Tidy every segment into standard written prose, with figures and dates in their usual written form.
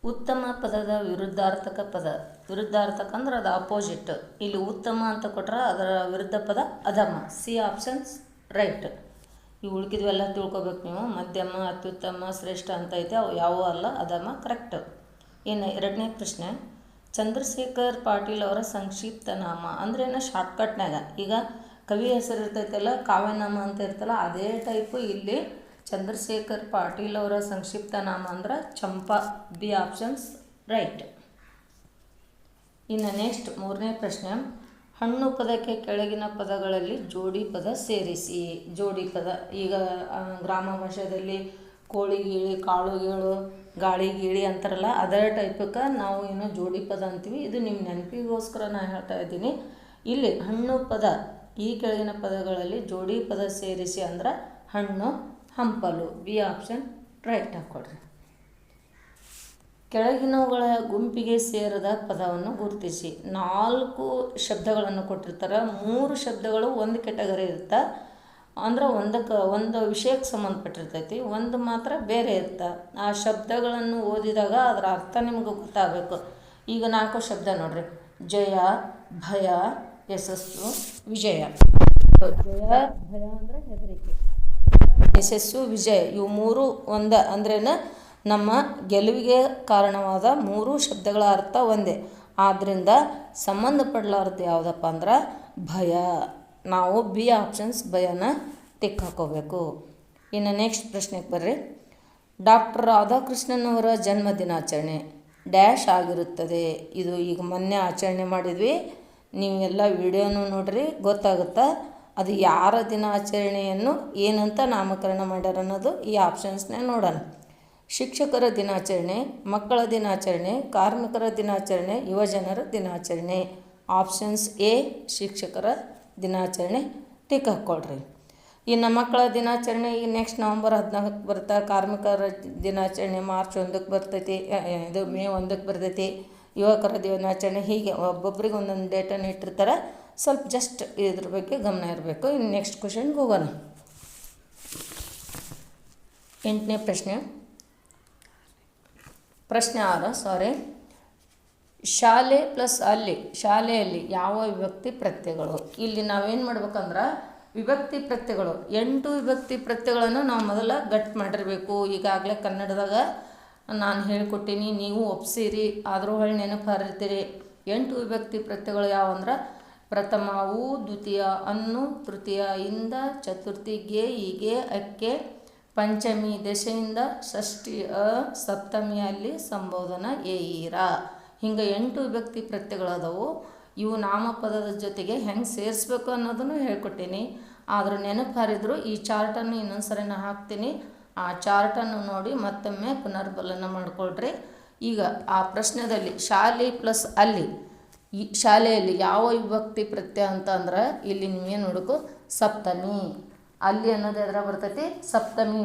ಉತ್ತಮ ಪದದ ವಿರುದ್ಧಾರ್ಥಕ ಪದ. ವಿರುದ್ಧಾರ್ಥಕ ಅಂದ್ರೆ ಅದು ಅಪೋಸಿಟ್. ಇಲ್ಲಿ ಉತ್ತಮ ಅಂತ ಕೊಟ್ರೆ ಅದರ ವಿರುದ್ಧ ಪದ ಅಧಮ. C options right. ಇವು ಉಳ್ಕಿದ್ವೆಲ್ಲ ತಿಳ್ಕೊಬೇಕು ನೀವು. ಮಧ್ಯಮ, ಅತ್ಯುತ್ತಮ, ಶ್ರೇಷ್ಠ ಅಂತ ಐತೆ, ಅವು ಯಾವುವೂ ಅಲ್ಲ, ಅಧಮ ಕರೆಕ್ಟ್. ಇನ್ನು ಎರಡನೇ ಪ್ರಶ್ನೆ, ಚಂದ್ರಶೇಖರ್ ಪಾಟೀಲ್ ಅವರ ಸಂಕ್ಷಿಪ್ತ ನಾಮ ಅಂದ್ರೇನು? ಶಾರ್ಟ್ಕಟ್ನಾಗ ಈಗ ಕವಿ ಹೆಸರು ಇರ್ತೈತಲ್ಲ, ಕಾವ್ಯನಾಮ ಅಂತ ಇರ್ತಲ್ಲ, ಅದೇ ಟೈಪು ಇಲ್ಲಿ ಚಂದ್ರಶೇಖರ್ ಪಾಟೀಲ್ ಅವರ ಸಂಕ್ಷಿಪ್ತ ನಾಮ ಅಂದ್ರೆ ಚಂಪಾ. B options right. ಇನ್ನು ನೆಕ್ಸ್ಟ್ ಮೂರನೇ ಪ್ರಶ್ನೆ, ಹಣ್ಣು ಪದಕ್ಕೆ ಕೆಳಗಿನ ಪದಗಳಲ್ಲಿ ಜೋಡಿ ಪದ ಸೇರಿಸಿ. ಜೋಡಿ ಪದ ಈಗ ಗ್ರಾಮ ಭಾಷೆಯಲ್ಲಿ ಕೋಳಿ ಗೀಳಿ, ಕಾಳು ಗೀಳು, ಗಾಳಿ ಗೀಳಿ ಅಂತಾರಲ್ಲ, ಅದರ ಟೈಪಕ್ಕೆ ನಾವು ಏನು ಜೋಡಿ ಪದ ಅಂತೀವಿ. ಇದು ನಿಮ್ಮ ನೆನಪಿಗೋಸ್ಕರ ನಾನು ಹೇಳ್ತಾ ಇದ್ದೀನಿ. ಇಲ್ಲಿ ಹಣ್ಣು ಪದ ಈ ಕೆಳಗಿನ ಪದಗಳಲ್ಲಿ ಜೋಡಿ ಪದ ಸೇರಿಸಿ ಅಂದ್ರೆ ಹಣ್ಣು, ಹಂಪಲು. ಬಿ ಆಪ್ಷನ್ ರೈಟ್ ಹಾಕ್ಕೊಡ್ರಿ. ಕೆಳಗಿನವುಗಳ ಗುಂಪಿಗೆ ಸೇರದ ಪದವನ್ನು ಗುರುತಿಸಿ. 4 ಶಬ್ದಗಳನ್ನು ಕೊಟ್ಟಿರ್ತಾರೆ. 3 ಶಬ್ದಗಳು ಒಂದು ಕೆಟಗರಿ ಇರುತ್ತೆ, ಅಂದ್ರೆ ಒಂದು ವಿಷಯಕ್ಕೆ ಸಂಬಂಧಪಟ್ಟಿರ್ತೈತಿ. ಒಂದು ಮಾತ್ರ ಬೇರೆ ಇರುತ್ತೆ. ಆ ಶಬ್ದಗಳನ್ನು ಓದಿದಾಗ ಅದರ ಅರ್ಥ ನಿಮ್ಗೆ ಗೊತ್ತಾಗಬೇಕು. ಈಗ 4 ಶಬ್ದ ನೋಡ್ರಿ: ಜಯ, ಭಯ, ಯಶಸ್ಸು, ವಿಜಯ. ಜಯ, ಭಯ ಅಂದರೆ ಹೆದರಿಕೆ, ಯಶಸ್ಸು, ವಿಜಯ. ಇವು 3 ಒಂದ ಅಂದ್ರೇನು? ನಮ್ಮ ಗೆಲುವಿಗೆ ಕಾರಣವಾದ 3 ಶಬ್ದಗಳ ಅರ್ಥ ಒಂದೇ. ಆದ್ದರಿಂದ ಸಂಬಂಧಪಡಲಾರ್ದು ಯಾವುದಪ್ಪ ಅಂದ್ರೆ ಭಯ. ನಾವು ಬಿ ಆಪ್ಷನ್ಸ್ ಭಯನ ಟಿಕ್ ಹಾಕೋಬೇಕು. ಇನ್ನು ನೆಕ್ಸ್ಟ್ ಪ್ರಶ್ನೆಗೆ ಬರ್ರಿ. ಡಾಕ್ಟರ್ ರಾಧಾಕೃಷ್ಣನ್ ಅವರ ಜನ್ಮ ದಿನಾಚರಣೆ ಡ್ಯಾಶ್ ಆಗಿರುತ್ತದೆ. ಇದು ಈಗ ಮೊನ್ನೆ ಆಚರಣೆ ಮಾಡಿದ್ವಿ. ನೀವು ಎಲ್ಲ ವಿಡಿಯೋನು ನೋಡ್ರಿ, ಗೊತ್ತಾಗುತ್ತಾ ಅದು ಯಾರ ದಿನಾಚರಣೆಯನ್ನು ಏನಂತ ನಾಮಕರಣ ಮಾಡ್ಯಾರ ಅನ್ನೋದು ಈ ಆಪ್ಷನ್ಸ್ನೇ ನೋಡೋಣ. ಶಿಕ್ಷಕರ ದಿನಾಚರಣೆ, ಮಕ್ಕಳ ದಿನಾಚರಣೆ, ಕಾರ್ಮಿಕರ ದಿನಾಚರಣೆ, ಯುವಜನರ ದಿನಾಚರಣೆ. ಆಪ್ಷನ್ಸ್ ಎ ಶಿಕ್ಷಕರ ದಿನಾಚರಣೆ ಟಿಕ್ ಹಾಕ್ಕೊಳ್ರಿ. ಇನ್ನು ಮಕ್ಕಳ ದಿನಾಚರಣೆ ಈಗ ನೆಕ್ಸ್ಟ್ ನವಂಬರ್ 14ಕ್ಕೆ ಬರುತ್ತೆ. ಕಾರ್ಮಿಕರ ದಿನಾಚರಣೆ ಮಾರ್ಚ್ 1ಕ್ಕೆ ಬರ್ತೈತಿ, ಇದು ಮೇ 1ಕ್ಕೆ ಬರ್ತೈತಿ. ಯುವಕರ ದಿನಾಚರಣೆ ಹೀಗೆ ಒಬ್ಬೊಬ್ರಿಗೆ ಒಂದೊಂದು ಡೇಟನ್ನು ಇಟ್ಟಿರ್ತಾರೆ. ಸ್ವಲ್ಪ ಜಸ್ಟ್ ಇದ್ರ ಬಗ್ಗೆ ಗಮನ ಇರಬೇಕು. ಇನ್ನು ನೆಕ್ಸ್ಟ್ ಕ್ವಶನ್ಗೆ ಹೋಗೋಣ. 8ನೇ ಪ್ರಶ್ನೆ, ಪ್ರಶ್ನೆ 6. ಶಾಲೆ ಪ್ಲಸ್ ಅಲ್ಲಿ, ಶಾಲೆಯಲ್ಲಿ ಯಾವ ವಿಭಕ್ತಿ ಪ್ರತ್ಯಯಗಳು? ಇಲ್ಲಿ ನಾವೇನು ಮಾಡ್ಬೇಕಂದ್ರೆ ವಿಭಕ್ತಿ ಪ್ರತ್ಯಯಗಳು 8 ವಿಭಕ್ತಿ ಪ್ರತ್ಯಯಗಳನ್ನು ನಾವು ಮೊದಲ ಗಟ್ ಮಾಡಿರಬೇಕು. ಈಗಾಗಲೇ ಕನ್ನಡದಾಗ ನಾನು ಹೇಳಿಕೊಟ್ಟೀನಿ, ನೀವು ಒಪ್ಸಿರಿ, ಆದರೂ ಹೊಳ್ಳಿ ನೆನಪು ಹಾರಿರ್ತೀರಿ. 8 ವಿಭಕ್ತಿ ಪ್ರತ್ಯಯಗಳು ಯಾವಂದ್ರೆ ಪ್ರಥಮ ಉ, ದ್ವಿತೀಯ ಅನ್ನು, ತೃತೀಯ ಇಂದ, ಚತುರ್ಥಿ ಗೆ, ಹೀಗೆ ಅಕ್ಕೆ, ಪಂಚಮಿ ದೆಸೆಯಿಂದ, ಷಷ್ಠಿ ಅ, ಸಪ್ತಮಿ ಅಲ್ಲಿ, ಸಂಬೋಧನ ಎ ಈರ. ಹಿಂಗೆ 8 ವಿಭಕ್ತಿ ಪ್ರತ್ಯಯಗಳದವು. ಇವು ನಾಮಪದದ ಜೊತೆಗೆ ಹೆಂಗೆ ಸೇರಿಸ್ಬೇಕು ಅನ್ನೋದನ್ನು ಹೇಳ್ಕೊಟ್ಟೀನಿ. ಆದರೂ ನೆನಪು ಹಾರಿದ್ರು ಈ ಚಾರ್ಟನ್ನು ಇನ್ನೊಂದು ಸರಿ ನಾನು ಹಾಕ್ತೀನಿ. ಆ ಚಾರ್ಟನ್ನು ನೋಡಿ ಮತ್ತೊಮ್ಮೆ ಪುನರ್ಬಲನ ಮಾಡಿಕೊಳ್ರಿ. ಈಗ ಆ ಪ್ರಶ್ನೆಯಲ್ಲಿ ಶಾಲೆ ಪ್ಲಸ್ ಅಲ್ಲಿ, ಈ ಶಾಲೆಯಲ್ಲಿ ಯಾವ ವಿಭಕ್ತಿ ಪ್ರತ್ಯಯ ಅಂತ ಅಂದ್ರೆ ಇಲ್ಲಿ ನೀವೇನು ನೋಡಬೇಕು, ಸಪ್ತಮಿ. ಅಲ್ಲಿ ಅನ್ನೋದು ಎದ್ರ ಬರ್ತೈತಿ? ಸಪ್ತಮಿ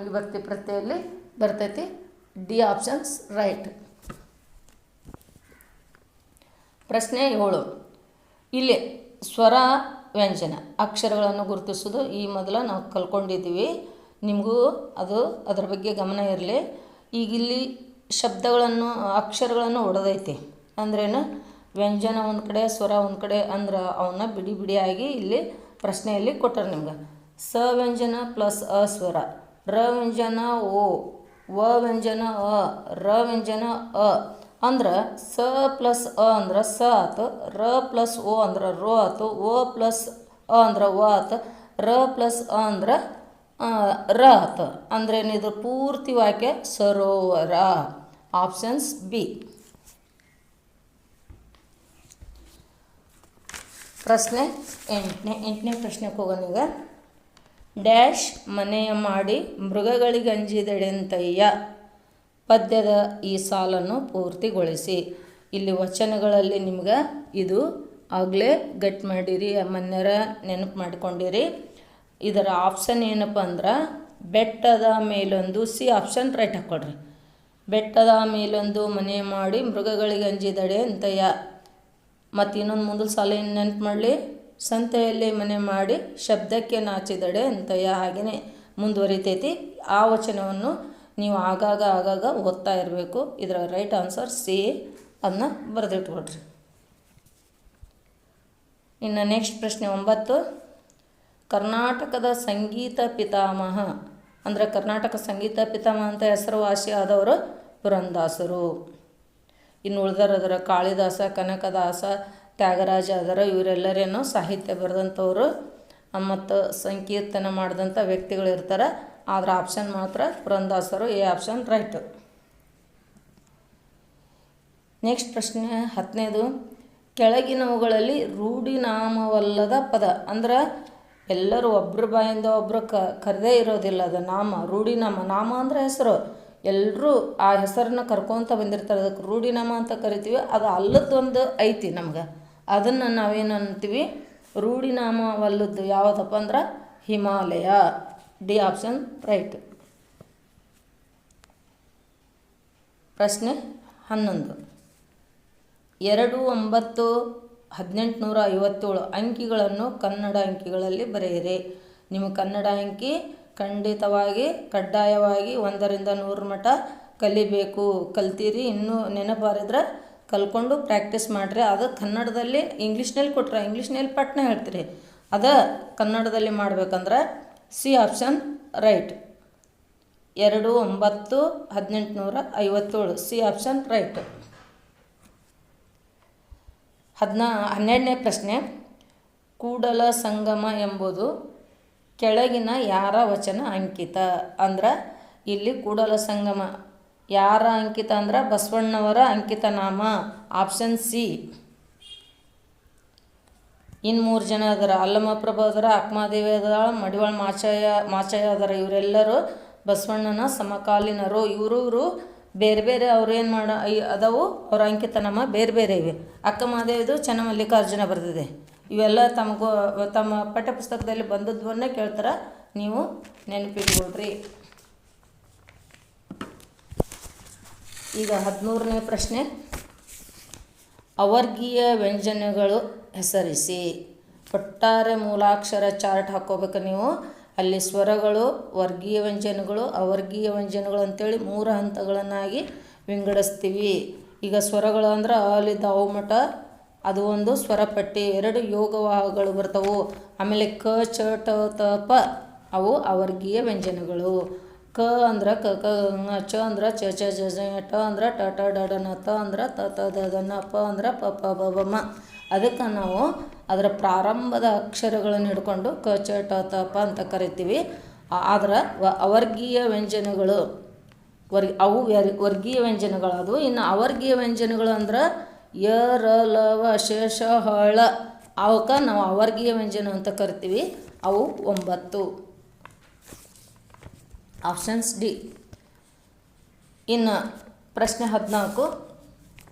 ವಿಭಕ್ತಿ ಪ್ರತ್ಯಯಲ್ಲಿ ಬರ್ತೈತಿ. D options right. ಪ್ರಶ್ನೆ 7. ಇಲ್ಲಿ ಸ್ವರ ವ್ಯಂಜನ ಅಕ್ಷರಗಳನ್ನು ಗುರುತಿಸೋದು ಈ ಮೊದಲು ನಾವು ಕಲ್ಕೊಂಡಿದ್ದೀವಿ. ನಿಮಗೂ ಅದರ ಬಗ್ಗೆ ಗಮನ ಇರಲಿ. ಈಗ ಇಲ್ಲಿ ಶಬ್ದಗಳನ್ನು ಅಕ್ಷರಗಳನ್ನು ಹೊಡೆದೈತಿ ಅಂದ್ರೇನು? ವ್ಯಂಜನ ಒಂದು ಕಡೆ, ಸ್ವರ ಒಂದು ಕಡೆ ಅಂದ್ರೆ ಅವನ್ನ ಬಿಡಿ ಬಿಡಿಯಾಗಿ ಇಲ್ಲಿ ಪ್ರಶ್ನೆಯಲ್ಲಿ ಕೊಟ್ಟರು ನಿಮ್ಗೆ. ಸ ವ್ಯಂಜನ ಪ್ಲಸ್ ಅ ಸ್ವರ, ರ ವ್ಯಂಜನ ಓ, ವ ವ್ಯಂಜನ ಅ, ರ ವ್ಯಂಜನ ಅ. ಅಂದ್ರೆ ಸ ಪ್ಲಸ್ ಅ ಅಂದ್ರೆ ಸ ಆತು, ರ ಪ್ಲಸ್ ಓ ಅಂದ್ರೆ ರೋ ಆತು, ಓ ಪ್ಲಸ್ ಅ ಅಂದ್ರೆ ವ ಆತು, ರ ಪ್ಲಸ್ ಅ ಅಂದ್ರೆ ರ ಆತು. ಅಂದ್ರೇನಿದು ಪೂರ್ತಿ ವಾಕ್ಯ ಸರೋವರ. Options B. ಪ್ರಶ್ನೆ 8ನೇ ಪ್ರಶ್ನೆಗೆ ಹೋಗೋಣ. ಈಗ ಡ್ಯಾಶ್ ಮನೆಯ ಮಾಡಿ ಮೃಗಗಳಿಗಂಜಿದೆಡೆಂತಯ್ಯ ಪದ್ಯದ ಈ ಸಾಲನ್ನು ಪೂರ್ತಿಗೊಳಿಸಿ. ಇಲ್ಲಿ ವಚನಗಳಲ್ಲಿ ನಿಮ್ಗೆ ಇದು ಆಗಲೇ ಗಟ್ ಮಾಡಿರಿ, ಮೊನ್ನೆರ ನೆನಪು ಮಾಡಿಕೊಂಡಿರಿ. ಇದರ ಆಪ್ಷನ್ ಏನಪ್ಪ ಅಂದ್ರೆ ಬೆಟ್ಟದ ಮೇಲೊಂದು, ಸಿ ಆಪ್ಷನ್ ರೈಟ್ ಹಾಕ್ಕೊಡ್ರಿ. ಬೆಟ್ಟದ ಮೇಲೊಂದು ಮನೆ ಮಾಡಿ ಮೃಗಗಳಿಗಂಜಿದಡೆ ಅಂತಯ್ಯ. ಮತ್ತು ಇನ್ನೊಂದು ಮುಂದಲ ಸಾಲ ಏನು ನೆನಪು ಮಾಡಲಿ? ಸಂತೆಯಲ್ಲಿ ಮನೆ ಮಾಡಿ ಶಬ್ದಕ್ಕೆ ನಾಚಿದಡೆ ಅಂತಯ್ಯ. ಹಾಗೆಯೇ ಮುಂದುವರಿತೈತಿ. ಆ ವಚನವನ್ನು ನೀವು ಆಗಾಗ ಓದ್ತಾ ಇರಬೇಕು. ಇದರ ರೈಟ್ ಆನ್ಸರ್ ಸಿ, ಅದನ್ನ ಬರೆದಿಟ್ಕೊಳ್ರಿ. ಇನ್ನು ನೆಕ್ಸ್ಟ್ ಪ್ರಶ್ನೆ 9. ಕರ್ನಾಟಕದ ಸಂಗೀತ ಪಿತಾಮಹ ಅಂದರೆ ಕರ್ನಾಟಕ ಸಂಗೀತ ಪಿತಾಮಹ ಅಂತ ಹೆಸರುವಾಸಿಯಾದವರು ಪುರಂದಾಸರು. ಇನ್ನು ಉಳಿದರದರ ಕಾಳಿದಾಸ, ಕನಕದಾಸ, ತ್ಯಾಗರಾಜ ಅದರ ಇವರೆಲ್ಲರೇನೋ ಸಾಹಿತ್ಯ ಬರೆದಂಥವ್ರು ಮತ್ತು ಸಂಕೀರ್ತನೆ ಮಾಡಿದಂಥ ವ್ಯಕ್ತಿಗಳು ಇರ್ತಾರೆ. ಆದರೆ ಆಪ್ಷನ್ ಮಾತ್ರ ಪುರಂದಾಸರು, ಎ ಆಪ್ಷನ್ ರೈಟ್. ನೆಕ್ಸ್ಟ್ ಪ್ರಶ್ನೆ 10ನೇದು. ಕೆಳಗಿನವುಗಳಲ್ಲಿ ರೂಢಿನಾಮವಲ್ಲದ ಪದ ಅಂದ್ರೆ ಎಲ್ಲರೂ ಒಬ್ಬರ ಬಾಯಿಂದ ಒಬ್ಬರು ಕರೆದೇ ಇರೋದಿಲ್ಲ, ಅದು ನಾಮ, ರೂಢಿನಾಮ. ನಾಮ ಅಂದರೆ ಹೆಸರು, ಎಲ್ಲರೂ ಆ ಹೆಸರನ್ನ ಕರ್ಕೊತ ಬಂದಿರ್ತಾರೆ, ಅದಕ್ಕೆ ರೂಢಿನಾಮ ಅಂತ ಕರಿತೀವಿ. ಅದು ಅಲ್ಲದೊಂದು ಐತಿ ನಮ್ಗೆ, ಅದನ್ನು ನಾವೇನು ಅಂತೀವಿ, ರೂಢಿನಾಮವಲ್ಲದ್ದು ಯಾವುದಪ್ಪ ಅಂದ್ರೆ ಹಿಮಾಲಯ, ಡಿ ಆಪ್ಷನ್ ರೈಟ್. ಪ್ರಶ್ನೆ 11. 2-9-1857 ಅಂಕಿಗಳನ್ನು ಕನ್ನಡ ಅಂಕಿಗಳಲ್ಲಿ ಬರೆಯಿರಿ. ನಿಮಗೆ ಕನ್ನಡ ಅಂಕಿ ಖಂಡಿತವಾಗಿ ಕಡ್ಡಾಯವಾಗಿ 1ರಿಂದ 100 ಮಟ್ಟ ಕಲಿಬೇಕು. ಕಲ್ತೀರಿ, ಇನ್ನೂ ನೆನಪಾರಿದ್ರೆ ಕಲ್ಕೊಂಡು ಪ್ರಾಕ್ಟೀಸ್ ಮಾಡಿರಿ. ಅದು ಕನ್ನಡದಲ್ಲಿ ಇಂಗ್ಲೀಷ್ನಲ್ಲಿ ಕೊಟ್ಟರೆ ಇಂಗ್ಲೀಷ್ನಲ್ಲಿ ಪಟ್ನ ಹೇಳ್ತೀರಿ, ಅದು ಕನ್ನಡದಲ್ಲಿ ಮಾಡ್ಬೇಕಂದ್ರೆ C option right. 2-9-1857 C option right. 12ನೇ ಪ್ರಶ್ನೆ. ಕೂಡಲ ಸಂಗಮ ಎಂಬುದು ಕೆಳಗಿನ ಯಾರ ವಚನ ಅಂಕಿತ? ಅಂದ್ರೆ ಇಲ್ಲಿ ಕೂಡಲ ಸಂಗಮ ಯಾರ ಅಂಕಿತ ಅಂದ್ರೆ ಬಸವಣ್ಣವರ ಅಂಕಿತ ನಾಮ, ಆಪ್ಷನ್ ಸಿ. ಇನ್ನು 3 ಜನ ಅದರ, ಅಲ್ಲಮಪ್ರಭು ಅದರ, ಅಕ್ಕಮಹಾದೇವಿ ಅದರ, ಮಡಿವಾಳ ಮಾಚಯ್ಯ ಅದರ. ಇವರೆಲ್ಲರೂ ಬಸವಣ್ಣನ ಸಮಕಾಲೀನರು. ಇವರು ಬೇರೆ ಬೇರೆ ಅವ್ರೇನು ಅದಾವು, ಅವ್ರ ಅಂಕಿತ ನಾಮ ಬೇರೆ ಬೇರೆ ಇವೆ. ಅಕ್ಕಮಹಾದೇವಿದು ಚನ್ನಮಲ್ಲಿಕಾರ್ಜುನ ಬರೆದಿದೆ. ಇವೆಲ್ಲ ತಮ್ಮ ಪಠ್ಯಪುಸ್ತಕದಲ್ಲಿ ಬಂದದ್ದನ್ನೇ ಕೇಳ್ತಾರೆ, ನೀವು ನೆನಪಿಟ್ಕೊಳ್ರಿ. ಈಗ 13ನೇ ಪ್ರಶ್ನೆ. ಅವರ್ಗೀಯ ವ್ಯಂಜನಗಳು ಹೆಸರಿಸಿ. ಒಟ್ಟಾರೆ ಮೂಲಾಕ್ಷರ ಚಾರ್ಟ್ ಹಾಕ್ಕೋಬೇಕು ನೀವು. ಅಲ್ಲಿ ಸ್ವರಗಳು, ವರ್ಗೀಯ ವ್ಯಂಜನಗಳು, ಅವರ್ಗೀಯ ವ್ಯಂಜನಗಳು ಅಂತೇಳಿ 3 ಹಂತಗಳನ್ನಾಗಿ ವಿಂಗಡಿಸ್ತೀವಿ. ಈಗ ಸ್ವರಗಳು ಅಂದ್ರೆ ಅಲಿಂದ ಅವು ಮಠ, ಅದು ಒಂದು ಸ್ವರಪಟ್ಟಿ. 2 ಯೋಗವಾಹಗಳು ಬರ್ತವೆ. ಆಮೇಲೆ ಕ, ಚ, ಟ, ತ, ಪ, ಅವು ಅವರ್ಗೀಯ ವ್ಯಂಜನಗಳು. ಕ ಅಂದ್ರೆ ಕ ಕ ಗ, ಚ ಅಂದ್ರೆ ಚ ಚ ಜ ಜ, ಟ ಅಂದ್ರೆ ಟ ಟ ಡ ಡ ನ, ತ ಅಂದ್ರೆ ತ ತ ದ ದ ನ, ಪ ಅಂದ್ರೆ ಪ ಪ ಬ ಬ ಮ. ಅದಕ್ಕೆ ನಾವು ಅದರ ಪ್ರಾರಂಭದ ಅಕ್ಷರಗಳನ್ನು ಹಿಡ್ಕೊಂಡು ಕ ಚ ಟ ತ ಪ ಅಂತ ಕರಿತೀವಿ. ಆದ್ರೆ ಅವರ್ಗೀಯ ವ್ಯಂಜನಗಳು ಅವು ವರ್ಗೀಯ ವ್ಯಂಜನಗಳು ಅದು. ಇನ್ನು ಅವರ್ಗೀಯ ವ್ಯಂಜನಗಳು ಅಂದ್ರೆ ಯ, ರ, ಲ, ವ, ಶೇಷ, ಹಳ, ಅವಕ್ಕೆ ನಾವು ಅವರ್ಗೀಯ ವ್ಯಂಜನ ಅಂತ ಕರಿತೀವಿ. ಅವು 9. Options D. ಇನ್ನು ಪ್ರಶ್ನೆ 14.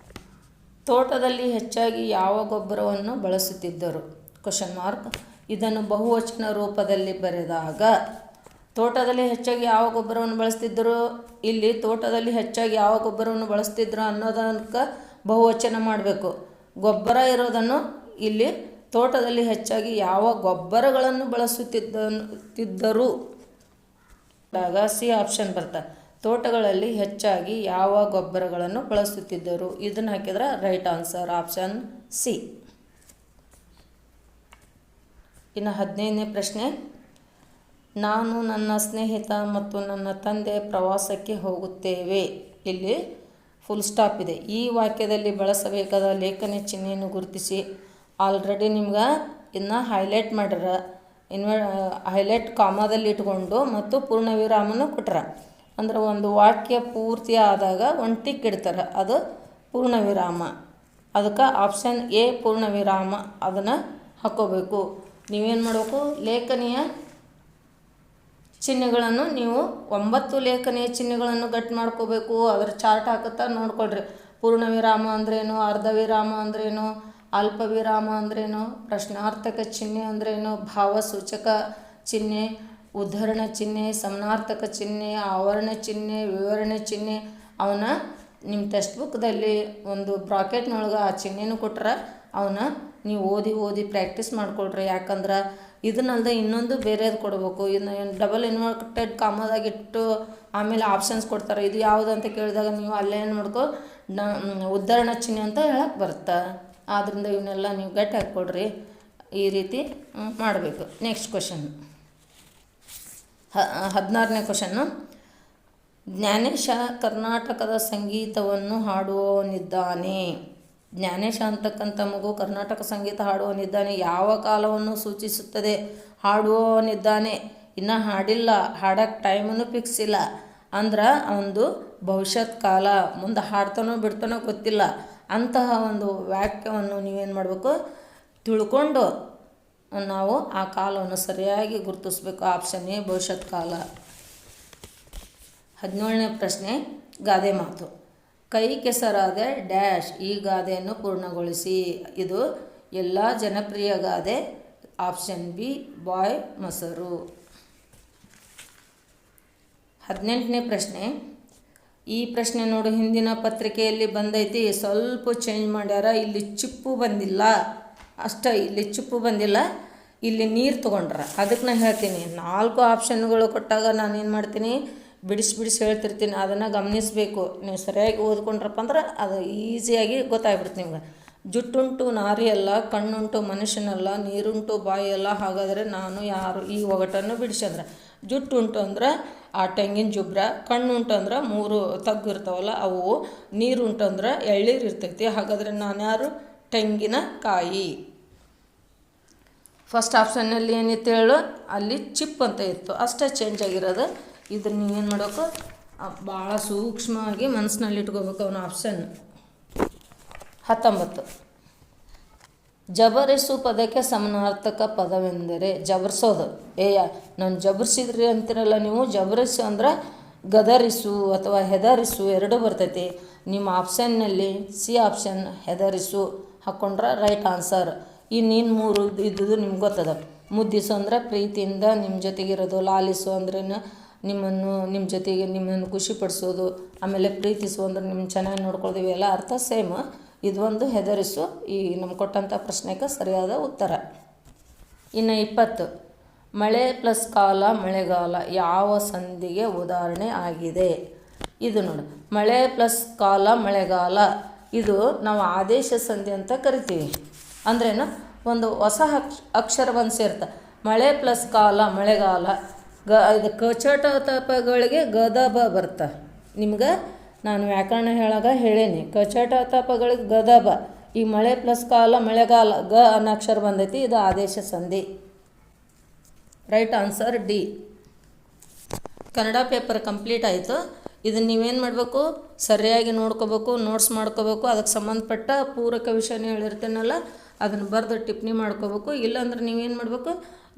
ತೋಟದಲ್ಲಿ ಹೆಚ್ಚಾಗಿ ಯಾವ ಗೊಬ್ಬರವನ್ನು ಬಳಸುತ್ತಿದ್ದರು? Question mark. ಇದನ್ನು ಬಹುವಚನ ರೂಪದಲ್ಲಿ ಬರೆದಾಗ ತೋಟದಲ್ಲಿ ಹೆಚ್ಚಾಗಿ ಯಾವ ಗೊಬ್ಬರವನ್ನು ಬಳಸ್ತಿದ್ದರು? ಇಲ್ಲಿ ತೋಟದಲ್ಲಿ ಹೆಚ್ಚಾಗಿ ಯಾವ ಗೊಬ್ಬರವನ್ನು ಬಳಸ್ತಿದ್ರು ಅನ್ನೋದಕ್ಕೆ ಬಹುವಚನ ಮಾಡಬೇಕು. ಗೊಬ್ಬರ ಇರೋದನ್ನು ಇಲ್ಲಿ ತೋಟದಲ್ಲಿ ಹೆಚ್ಚಾಗಿ ಯಾವ ಗೊಬ್ಬರಗಳನ್ನು ಬಳಸುತ್ತಿದ್ದರು ಆಗ ಸಿ ಆಪ್ಷನ್ ಬರ್ತದೆ. ತೋಟಗಳಲ್ಲಿ ಹೆಚ್ಚಾಗಿ ಯಾವ ಗೊಬ್ಬರಗಳನ್ನು ಬಳಸುತ್ತಿದ್ದರು, ಇದನ್ನು ಹಾಕಿದ್ರೆ ರೈಟ್ ಆನ್ಸರ್ ಆಪ್ಷನ್ ಸಿ. ಇನ್ನು 15ನೇ ಪ್ರಶ್ನೆ. ನಾನು ನನ್ನ ಸ್ನೇಹಿತ ಮತ್ತು ನನ್ನ ತಂದೆ ಪ್ರವಾಸಕ್ಕೆ ಹೋಗುತ್ತೇವೆ. ಇಲ್ಲಿ ಫುಲ್ ಸ್ಟಾಪ್ ಇದೆ. ಈ ವಾಕ್ಯದಲ್ಲಿ ಬಳಸಬೇಕಾದ ಲೇಖನ ಚಿಹ್ನೆಯನ್ನು ಗುರುತಿಸಿ. ಆಲ್ರೆಡಿ ನಿಮ್ಗೆ ಇದನ್ನ ಹೈಲೈಟ್ ಮಾಡ್ಯಾರ, ಹೈಲೈಟ್ ಕಾಮಾದಲ್ಲಿ ಇಟ್ಕೊಂಡು ಮತ್ತು ಪೂರ್ಣ ವಿರಾಮನೂ ಕೊಟ್ರ. ಅಂದ್ರೆ ಒಂದು ವಾಕ್ಯ ಪೂರ್ತಿ ಆದಾಗ ಒಂದು ಟಿಕ್ ಇಡ್ತಾರೆ, ಅದು ಪೂರ್ಣ ವಿರಾಮ. ಅದಕ್ಕೆ ಆಪ್ಷನ್ ಎ ಪೂರ್ಣ ವಿರಾಮ ಅದನ್ನು ಹಾಕ್ಕೋಬೇಕು. ನೀವೇನು ಮಾಡಬೇಕು, ಲೇಖನಿಯ ಚಿಹ್ನೆಗಳನ್ನು ನೀವು 9 ಲೇಖನಿಯ ಚಿಹ್ನೆಗಳನ್ನು ಗಟ್ಟಿ ಮಾಡ್ಕೋಬೇಕು. ಅದರ ಚಾರ್ಟ್ ಹಾಕುತ್ತಾ ನೋಡ್ಕೊಳ್ರಿ. ಪೂರ್ಣ ವಿರಾಮ ಅಂದ್ರೇನು, ಅರ್ಧ ವಿರಾಮ ಅಂದ್ರೇನು, ಅಲ್ಪ ವಿರಾಮ ಅಂದ್ರೇನು, ಪ್ರಶ್ನಾರ್ಥಕ ಚಿಹ್ನೆ ಅಂದ್ರೇನು, ಭಾವಸೂಚಕ ಚಿಹ್ನೆ, ಉದ್ಧರಣ ಚಿಹ್ನೆ, ಸಮಾನಾರ್ಥಕ ಚಿಹ್ನೆ, ಆವರಣ ಚಿಹ್ನೆ, ವಿವರಣೆ ಚಿಹ್ನೆ. ಅವನ್ನ ನಿಮ್ಮ ಟೆಕ್ಸ್ಟ್ ಬುಕ್ದಲ್ಲಿ ಒಂದು ಬ್ರಾಕೆಟ್ನೊಳಗೆ ಆ ಚಿಹ್ನೆನೂ ಕೊಟ್ರೆ ಅವನ್ನ ನೀವು ಓದಿ ಪ್ರಾಕ್ಟೀಸ್ ಮಾಡ್ಕೊಳ್ರಿ. ಯಾಕಂದ್ರೆ ಇದನ್ನಲ್ಲದೆ ಇನ್ನೊಂದು ಬೇರೆದು ಕೊಡಬೇಕು. ಇನ್ನು ಡಬಲ್ ಇನ್ವರ್ಟೆಡ್ ಕಾಮದಾಗಿಟ್ಟು ಆಮೇಲೆ ಆಪ್ಷನ್ಸ್ ಕೊಡ್ತಾರೆ. ಇದು ಯಾವುದು ಅಂತ ಕೇಳಿದಾಗ ನೀವು ಅಲ್ಲೇ ಏನು ಮಾಡ್ಕೊ ಉದ್ಧರಣ ಚಿಹ್ನೆ ಅಂತ ಹೇಳಕ್ಕೆ ಬರುತ್ತೆ. ಆದ್ದರಿಂದ ಇವನ್ನೆಲ್ಲ ನೀವು ಗಟ್ಟಿ ಹಾಕ್ಕೊಡ್ರಿ. ಈ ರೀತಿ ಮಾಡಬೇಕು. ನೆಕ್ಸ್ಟ್ ಕ್ವಶನ್ 16ನೇ ಕ್ವಶನ್ನು. ಜ್ಞಾನೇಶ ಕರ್ನಾಟಕದ ಸಂಗೀತವನ್ನು ಹಾಡುವವನಿದ್ದಾನೆ. ಜ್ಞಾನೇಶ ಅಂತಕ್ಕಂಥ ಮಗು ಕರ್ನಾಟಕ ಸಂಗೀತ ಹಾಡುವವನಿದ್ದಾನೆ. ಯಾವ ಕಾಲವನ್ನು ಸೂಚಿಸುತ್ತದೆ? ಹಾಡುವವನಿದ್ದಾನೆ, ಇನ್ನು ಹಾಡಿಲ್ಲ, ಹಾಡೋಕ್ಕೆ ಟೈಮನ್ನು ಫಿಕ್ಸ್ ಇಲ್ಲ ಅಂದ್ರೆ ಒಂದು ಭವಿಷ್ಯತ್ ಕಾಲ, ಮುಂದೆ ಹಾಡ್ತಾನೋ ಬಿಡ್ತಾನೋ ಗೊತ್ತಿಲ್ಲ. ಅಂತಹ ಒಂದು ವಾಕ್ಯವನ್ನು ನೀವೇನು ಮಾಡಬೇಕು, ತಿಳ್ಕೊಂಡು ನಾವು ಆ ಕಾಲವನ್ನು ಸರಿಯಾಗಿ ಗುರುತಿಸ್ಬೇಕು. ಆಪ್ಷನ್ ಎ ಭವಿಷ್ಯತ್ ಕಾಲ. 17ನೇ ಪ್ರಶ್ನೆ ಗಾದೆ ಮಾತು. ಕೈ ಕೆಸರಾದ ಡ್ಯಾಶ್ ಈ ಗಾದೆಯನ್ನು ಪೂರ್ಣಗೊಳಿಸಿ. ಇದು ಎಲ್ಲ ಜನಪ್ರಿಯ ಗಾದೆ. ಆಪ್ಷನ್ ಬಿ ಬಾಯ್ ಮೊಸರು. 18ನೇ ಪ್ರಶ್ನೆ. ಈ ಪ್ರಶ್ನೆ ನೋಡು, ಹಿಂದಿನ ಪತ್ರಿಕೆಯಲ್ಲಿ ಬಂದೈತಿ, ಸ್ವಲ್ಪ ಚೇಂಜ್ ಮಾಡ್ಯಾರ. ಇಲ್ಲಿ ಚಿಪ್ಪು ಬಂದಿಲ್ಲ ಅಷ್ಟೇ, ಇಲ್ಲಿ ಚಿಪ್ಪು ಬಂದಿಲ್ಲ, ಇಲ್ಲಿ ನೀರು ತೊಗೊಂಡ್ರ. ಅದಕ್ಕೆ ನಾನು ಹೇಳ್ತೀನಿ, 4 ಆಪ್ಷನ್ಗಳು ಕೊಟ್ಟಾಗ ನಾನು ಏನು ಮಾಡ್ತೀನಿ, ಬಿಡಿಸಿ ಹೇಳ್ತಿರ್ತೀನಿ. ಅದನ್ನು ಗಮನಿಸಬೇಕು. ನೀವು ಸರಿಯಾಗಿ ಓದ್ಕೊಂಡ್ರಪ್ಪ ಅಂದ್ರೆ ಅದು ಈಸಿಯಾಗಿ ಗೊತ್ತಾಗ್ಬಿಡುತ್ತೆ ನಿಮ್ಗೆ. ಜುಟ್ಟುಂಟು ನಾರಿಯಲ್ಲ, ಕಣ್ಣುಂಟು ಮನುಷ್ಯನಲ್ಲ, ನೀರುಂಟು ಬಾಯಿಯಲ್ಲ, ಹಾಗಾದರೆ ನಾನು ಯಾರು? ಈ ಒಗಟನ್ನು ಬಿಡಿಸಂದ್ರೆ ಜುಟ್ಟುಂಟು ಅಂದ್ರೆ ಆ ತೆಂಗಿನ ಜುಬ್ರ, ಕಣ್ಣುಂಟು ಅಂದ್ರೆ 3 ತಗ್ಗು ಇರ್ತಾವಲ್ಲ ಅವು, ನೀರುಂಟು ಅಂದ್ರೆ ಎಳ್ಳೀರು ಇರ್ತೈತಿ, ಹಾಗಾದರೆ ನಾನು ಯಾರು? ತೆಂಗಿನಕಾಯಿ. ಫಸ್ಟ್ ಆಪ್ಷನ್ನಲ್ಲಿ ಏನಿತ್ತು ಹೇಳು, ಅಲ್ಲಿ ಚಿಪ್ ಅಂತ ಇತ್ತು, ಅಷ್ಟೇ ಚೇಂಜ್ ಆಗಿರೋದು. ಇದನ್ನು ನೀವೇನು ಮಾಡಬೇಕು, ಭಾಳ ಸೂಕ್ಷ್ಮವಾಗಿ ಮನಸ್ಸಿನಲ್ಲಿ ಇಟ್ಕೋಬೇಕು ಅವನ ಆಪ್ಷನ್. 19. ಜಬರಿಸು ಪದಕ್ಕೆ ಸಮಾನಾರ್ಥಕ ಪದವೆಂದರೆ? ಜಬರ್ಸೋದು. ನಾನು ಜಬರ್ಸಿದ್ರಿ ಅಂತಿರಲ್ಲ ನೀವು. ಜಬರಿಸು ಅಂದ್ರೆ ಗದರಿಸು ಅಥವಾ ಹೆದರಿಸು ಎರಡೂ ಬರ್ತೈತಿ. ನಿಮ್ಮ ಆಪ್ಷನ್ನಲ್ಲಿ ಸಿ ಆಪ್ಷನ್ ಹೆದರಿಸು ಹಾಕ್ಕೊಂಡ್ರೆ ರೈಟ್ ಆನ್ಸರ್. ಇನ್ನೇನು 3 ಇದ್ದುದು ನಿಮ್ಗೆ ಗೊತ್ತದ. ಮುದ್ದಿಸು ಅಂದ್ರೆ ಪ್ರೀತಿಯಿಂದ ನಿಮ್ಮ ಜೊತೆಗಿರೋದು. ಲಾಲಿಸು ಅಂದ್ರೆ ನಿಮ್ಮ ಜೊತೆಗೆ ನಿಮ್ಮನ್ನು ಖುಷಿಪಡಿಸೋದು. ಆಮೇಲೆ ಪ್ರೀತಿಸು ಅಂದ್ರೆ ನಿಮ್ಮ ಚೆನ್ನಾಗಿ ನೋಡ್ಕೊಳ್ಳೋದು. ಇವೆಲ್ಲ ಅರ್ಥ ಸೇಮ್. ಇದು ಒಂದು ಹೆದರಿಸು. ಈ ನಮ್ಗೆ ಕೊಟ್ಟಂಥ ಪ್ರಶ್ನೆಗೆ ಸರಿಯಾದ ಉತ್ತರ. ಇನ್ನು 20. ಮಳೆ ಪ್ಲಸ್ ಕಾಲ ಮಳೆಗಾಲ ಯಾವ ಸಂಧಿಗೆ ಉದಾಹರಣೆ ಆಗಿದೆ? ಇದು ನೋಡು, ಮಳೆ ಪ್ಲಸ್ ಕಾಲ ಮಳೆಗಾಲ ಇದು ನಾವು ಆದೇಶ ಸಂಧಿ ಅಂತ ಕರಿತೀವಿ. ಅಂದ್ರೇನು, ಒಂದು ಹೊಸ ಅಕ್ಷರ ಬಂದು ಸೇರ್ತ. ಮಳೆ ಪ್ಲಸ್ ಕಾಲ ಮಳೆಗಾಲ. ಇದು ಕಚಟ ತಪಗಳಿಗೆ ಗದ ಬ ಬರ್ತ. ನಿಮ್ಗೆ ನಾನು ವ್ಯಾಕರಣ ಹೇಳಾಗ ಹೇಳೇನಿ, ಕಚಟ ತಪಗಳಿಗೆ ಗದ ಬ. ಈ ಮಳೆ ಪ್ಲಸ್ ಕಾಲ ಮಳೆಗಾಲ ಗ ಅನ್ನೋ ಅಕ್ಷರ ಬಂದೈತಿ, ಇದು ಆದೇಶ ಸಂಧಿ. Right answer D. Kannada paper complete ಆಯಿತು. ಇದನ್ನು ನೀವೇನು ಮಾಡಬೇಕು, ಸರಿಯಾಗಿ ನೋಡ್ಕೋಬೇಕು, ನೋಟ್ಸ್ ಮಾಡ್ಕೋಬೇಕು. ಅದಕ್ಕೆ ಸಂಬಂಧಪಟ್ಟ ಪೂರಕ ವಿಷಯನ ಹೇಳಿರ್ತೀನಲ್ಲ ಅದನ್ನು ಬರೆದು ಟಿಪ್ಪಣಿ ಮಾಡ್ಕೋಬೇಕು. ಇಲ್ಲಾಂದ್ರೆ ನೀವೇನು ಮಾಡಬೇಕು,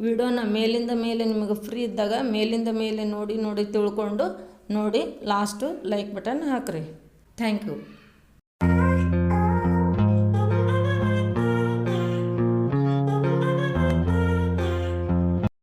ವಿಡಿಯೋನ ಮೇಲಿಂದ ಮೇಲೆ ನಿಮಗೆ ಫ್ರೀ ಇದ್ದಾಗ ಮೇಲಿಂದ ಮೇಲೆ ನೋಡಿ ತಿಳ್ಕೊಂಡು ನೋಡಿ ಲಾಸ್ಟು ಲೈಕ್ ಬಟನ್ ಹಾಕಿರಿ. Thank you.